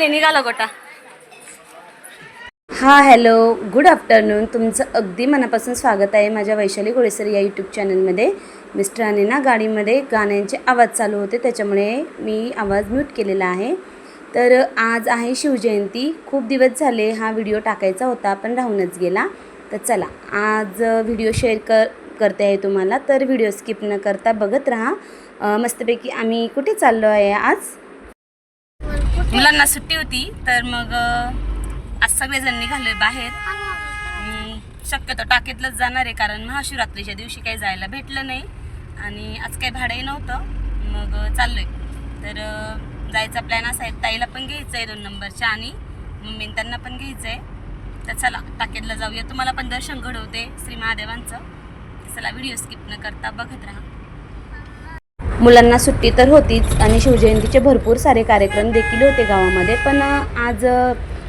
निघाला गोटा. Hello, good afternoon. तुमचं अगदी मनापासून स्वागत आहे माझ्या वैशाली गोळेसर या यूट्यूब चॅनलमध्ये. मिस्टरांनी ना गाडीमध्ये गाण्यांचे आवाज चालू होते, त्याच्यामुळे मी आवाज म्यूट केलेला आहे. तर आज आहे शिवजयंती. खूप दिवस झाले हा व्हिडिओ टाकायचा होता, पण राहूनच गेला. तर चला, आज व्हिडिओ शेअर करते आहे तुम्हाला. तर व्हिडिओ स्किप न करता बघत राहा. मस्तपैकी आम्ही कुठे चाललो आहे आज. मुलांना सुट्टी होती, तर मग आज सगळेजण निघालोय बाहेर. शक्यतो टाकीतलंच जाणार आहे, कारण महाशिवरात्रीच्या दिवशी काही जायला भेटलं नाही आणि आज काही भाडंही नव्हतं. मग चाललोय. तर जायचा प्लॅन असा आहे. ताईला पण घ्यायचं आहे 2 नंबरच्या आणि मम्मीने त्यांना पण घ्यायचं आहे. तर चला टाकीतला जाऊया. तुम्हाला पण दर्शन घडवते श्री महादेवांचं. चला, व्हिडिओ स्किप न करता बघत राहा. मुलांना सुट्टी तर होतीच आणि शिवजयंतीचे भरपूर सारे कार्यक्रम देखील होते गावामध्ये. पण आज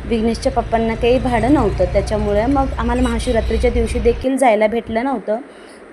विघ्नेशच्या पप्पांना काही भाडं नव्हतं, त्याच्यामुळे मग आम्हाला महाशिवरात्रीच्या दिवशी देखील जायला भेटलं नव्हतं.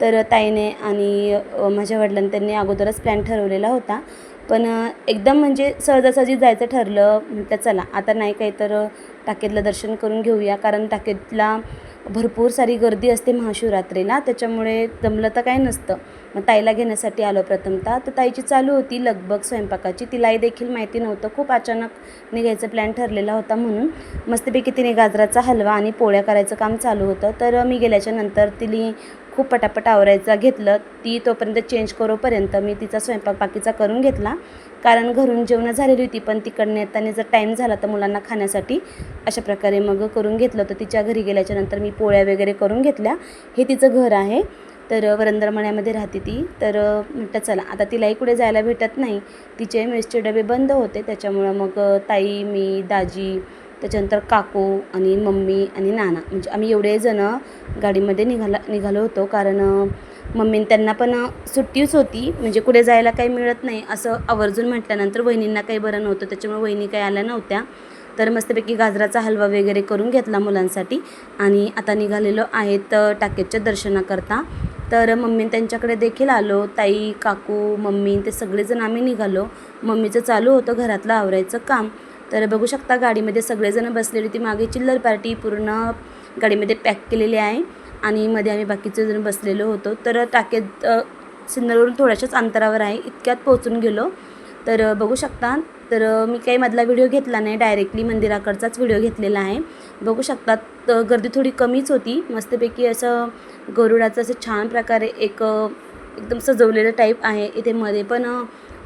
तर ताईने आणि माझ्या वडिलांनी त्यांनी अगोदरच प्लॅन ठरवलेला होता. पण एकदम म्हणजे सहजासहजी जायचं ठरलं. म्हटलं चला आता नाही काही तर टाकेतलं दर्शन करून घेऊया, कारण टाकेतला भरपूर सारी गर्दी असते महाशिवरात्रीला, त्याच्यामुळे जमलं तर काही नसतं. मग ताईला घेण्यासाठी आलो प्रथमतः. तर ताईची चालू होती लगबग स्वयंपाकाची. तिलाही देखील माहिती नव्हतं, खूप अचानक निघायचं प्लॅन ठरलेला होता म्हणून. मस्तपैकी तिने गाजराचा हलवा आणि पोळ्या करायचं काम चालू होतं. तर मी गेल्याच्या नंतर तिने खूप पटापट आवरायचा घेतलं. ती तोपर्यंत चेंज करोपर्यंत मी तिचा स्वयंपाक बाकीचा करून घेतला, कारण घरून जेवणं झालेली होती. पण तिकडनं येताना जर टाईम झाला तर मुलांना खाण्यासाठी अशा प्रकारे मग करून घेतलं होतं. तिच्या घरी गेल्याच्या नंतर मी पोळ्या वगैरे करून घेतल्या. हे तिचं घर आहे, तर वरंदरमण्यामध्ये राहते ती. तर म्हटलं चला आता तिलाही कुठे जायला भेटत नाही. तिचे मेसचे डबे बंद होते, त्याच्यामुळं मग ताई, मी, दाजी, त्याच्यानंतर काकू आणि मम्मी आणि नाना, म्हणजे आम्ही एवढे जणं गाडीमध्ये निघालो होतो. कारण मम्मी त्यांना पण सुट्टीच होती, म्हणजे कुठे जायला काही मिळत नाही असं आवर्जून म्हटल्यानंतर वहिनींना काही बरं नव्हतं, त्याच्यामुळे वहिनी काही आल्या नव्हत्या. तर मस्तपैकी गाजराचा हलवा वगैरे करून घेतला मुलांसाठी आणि आता निघालेलो आहेत टाकेतच्या दर्शनाकरता. तर मम्मी त्यांच्याकडे देखील आलो. ताई, काकू, मम्मी ते सगळेजण आम्ही निघालो. मम्मीचं चालू होतं घरातलं आवरायचं काम. तर बघू शकता गाडीमध्ये सगळेजण बसलेली. ती मागे चिल्लर पार्टी पूर्ण गाडीमध्ये पॅक केलेली आहे आणि मध्ये आम्ही बाकीचे जण बसलेलो होतो. तर टाकेत सिन्नरवरून थोड्याशाच अंतरावर आहे, इतक्यात पोहोचून गेलो. तर बघू शकता. तर मी काही मधला व्हिडिओ घेतला नाही, डायरेक्टली मंदिराकडचाच व्हिडिओ घेतलेला आहे. बघू शकतात गर्दी थोडी कमीच होती. मस्तपैकी असं गरुडाचं असं छान प्रकारे एकदम सजवलेलं टाईप आहे. इथे मध्ये पण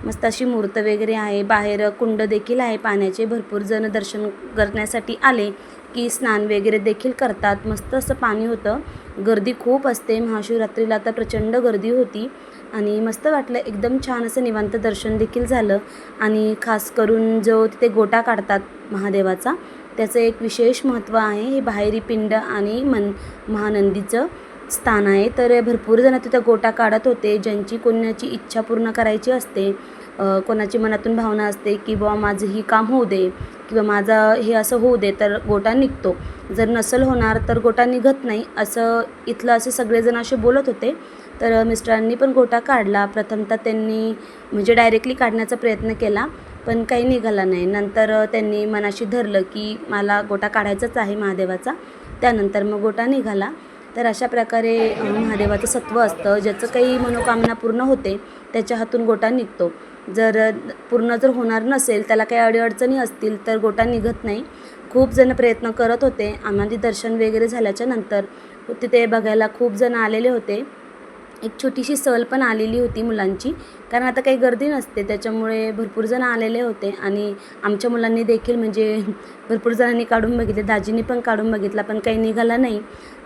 मस्त अशी मूर्त वगैरे आहे. बाहेर कुंड देखील आहे पाण्याचे. भरपूर जण दर्शन करण्यासाठी आले की स्नान वगैरे देखील करतात. मस्त असं पाणी होतं. गर्दी खूप असते महाशिवरात्रीला, तर प्रचंड गर्दी होती आणि मस्त वाटलं. एकदम छान असं निवांत दर्शन देखील झालं. आणि खास करून जो तिथे गोटा काढतात महादेवाचा, त्याचं एक विशेष महत्त्व आहे. हे बाहेरी पिंड आणि महानंदीचं स्थान आहे. तर भरपूर जण तिथं गोटा काढत होते. ज्यांची कोणाची इच्छा पूर्ण करायची असते, कोणाची मनातून भावना असते की बुवा माझं ही काम होऊ दे किंवा माझं हे असं होऊ दे, तर गोटा निघतो. जर नसेल होणार तर गोटा निघत नाही, असं इथलं असे सगळेजण असे बोलत होते. तर मिस्टरांनी पण गोटा काढला. प्रथमतः त्यांनी म्हणजे डायरेक्टली काढण्याचा प्रयत्न केला, पण काही निघाला नाही. नंतर त्यांनी मनाशी धरलं की मला गोटा काढायचाच आहे महादेवाचा. त्यानंतर मग गोटा निघाला. तर अशा प्रकारे महादेवाचं सत्व असतं. ज्याचं काही मनोकामना पूर्ण होते त्याच्या हातून गोटा निघतो. जर पूर्ण होणार नसेल, त्याला काही अडीअडचणी असतील, तर गोटा निघत नाही. खूप जण प्रयत्न करत होते. आम्हाला दर्शन वगैरे झाल्याच्या नंतर तिथे बघायला खूप जण आलेले होते. एक छोटीशी सहल पण आलेली होती मुलांची, कारण आता काही गर्दी नसते, त्याच्यामुळे भरपूर जण आलेले होते. आणि आमच्या मुलांनी देखील म्हणजे भरपूर जणांनी काढून बघितले. दाजींनी पण काढून बघितला, पण काही निघाला नाही.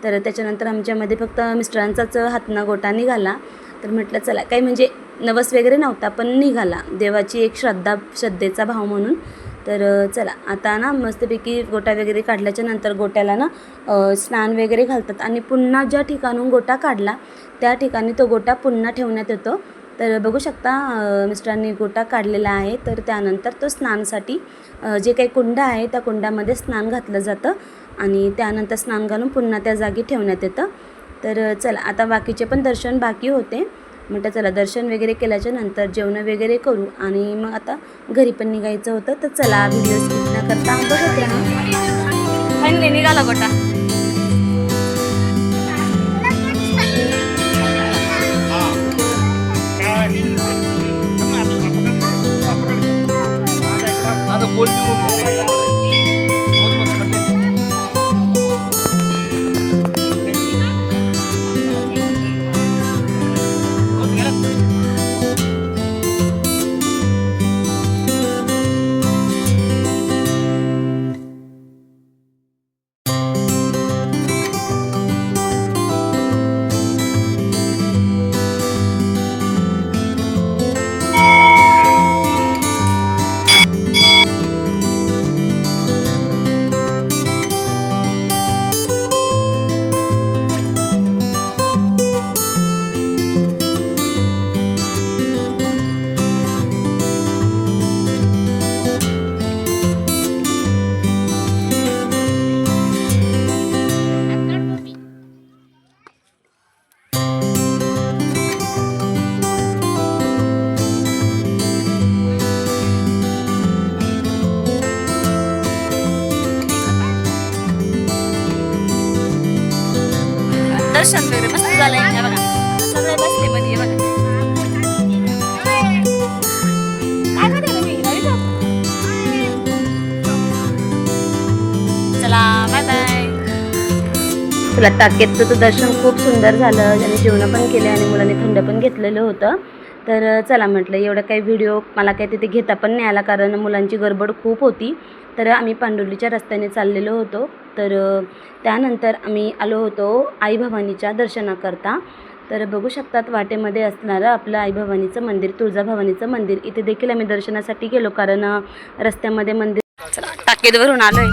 तर त्याच्यानंतर आमच्यामध्ये फक्त मिस्टरांचाच हातनं गोटा निघाला. तर म्हटलं चला, काही म्हणजे नवस वगैरे नव्हता, पण निघाला. देवाची एक श्रद्धेचा भाव म्हणून. तर चला आता ना मस्तपैकी गोटा वगैरे काढल्याच्या नंतर गोट्याला ना स्नान वगैरे घालतात आणि पुन्हा ज्या ठिकाणून गोटा काढला त्या ठिकाणी तो गोटा पुन्हा ठेवण्यात येतो. तर बघू शकता मिस्टरांनी गोटा काढलेला आहे. तर त्यानंतर तो स्नानासाठी जे काही कुंड आहे त्या कुंडामध्ये स्नान घातलं जातं आणि त्यानंतर स्नान घालून पुन्हा त्या जागी ठेवण्यात येतं. तर चला आता बाकीचे पण दर्शन बाकी होते. म्हटलं चला दर्शन वगैरे केल्याच्या नंतर जेवण वगैरे करू आणि मग आता घरी पण निघायचं होतं. तर चला व्हिडिओ स्किप न करता बघत राहा. फायनली निघाला गोटा. दर्शन वगैरे मस्त झालंय. हे बघा सगळे बसले मध्ये. बघा काय करते तुम्ही? चला बाय बाय. तुला टाकेतचं तर दर्शन खूप सुंदर झालं आणि जेवण पण केले आणि मुलांनी थंड पण घेतलेलं होतं. तर चला म्हटलं एवढं काही व्हिडिओ मला काही तिथे घेता पण नाही आला कारण मुलांची गडबड खूप होती. तर आम्ही पांडुर्लीच्या रस्त्याने चाललेलो होतो. तर त्यानंतर आम्ही आलो होतो आई भवानीच्या दर्शनाकरता. तर बघू शकतात वाटेमध्ये असणारं आपलं आई भवानीचं मंदिर, तुळजाभवानीचं मंदिर. इथे देखील आम्ही दर्शनासाठी गेलो कारण रस्त्यामध्ये मंदिर. चला टाकेतवरून आलोय.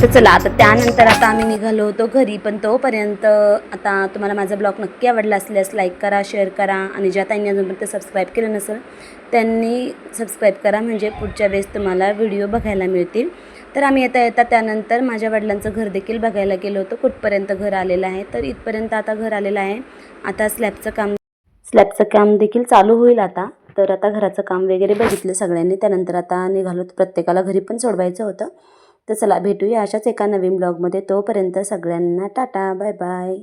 तर चला आता त्यानंतर आता आम्ही निघालो होतो घरी. पण तोपर्यंत आता तुम्हाला माझा ब्लॉग नक्की आवडला असल्यास लाईक करा, शेअर करा आणि ज्या ताईंनी अजूनपर्यंत सबस्क्राईब केलं नसेल त्यांनी सबस्क्राईब करा म्हणजे पुढच्या वेळेस तुम्हाला व्हिडिओ बघायला मिळतील. तर आम्ही येता त्यानंतर माझ्या वडिलांचं घर देखील बघायला गेलो होतो. कुठपर्यंत घर आलेलं आहे तर इथपर्यंत आता घर आलेलं आहे. आता स्लॅबचं काम देखील चालू होईल आता. तर आता घराचं काम वगैरे बघितलं सगळ्यांनी. त्यानंतर आता निघालो प्रत्येकाला घरी पण सोडवायचं होतं. तर चला भेटूया अशाच एका नवीन ब्लॉगमध्ये. तोपर्यंत सगळ्यांना टाटा बाय बाय.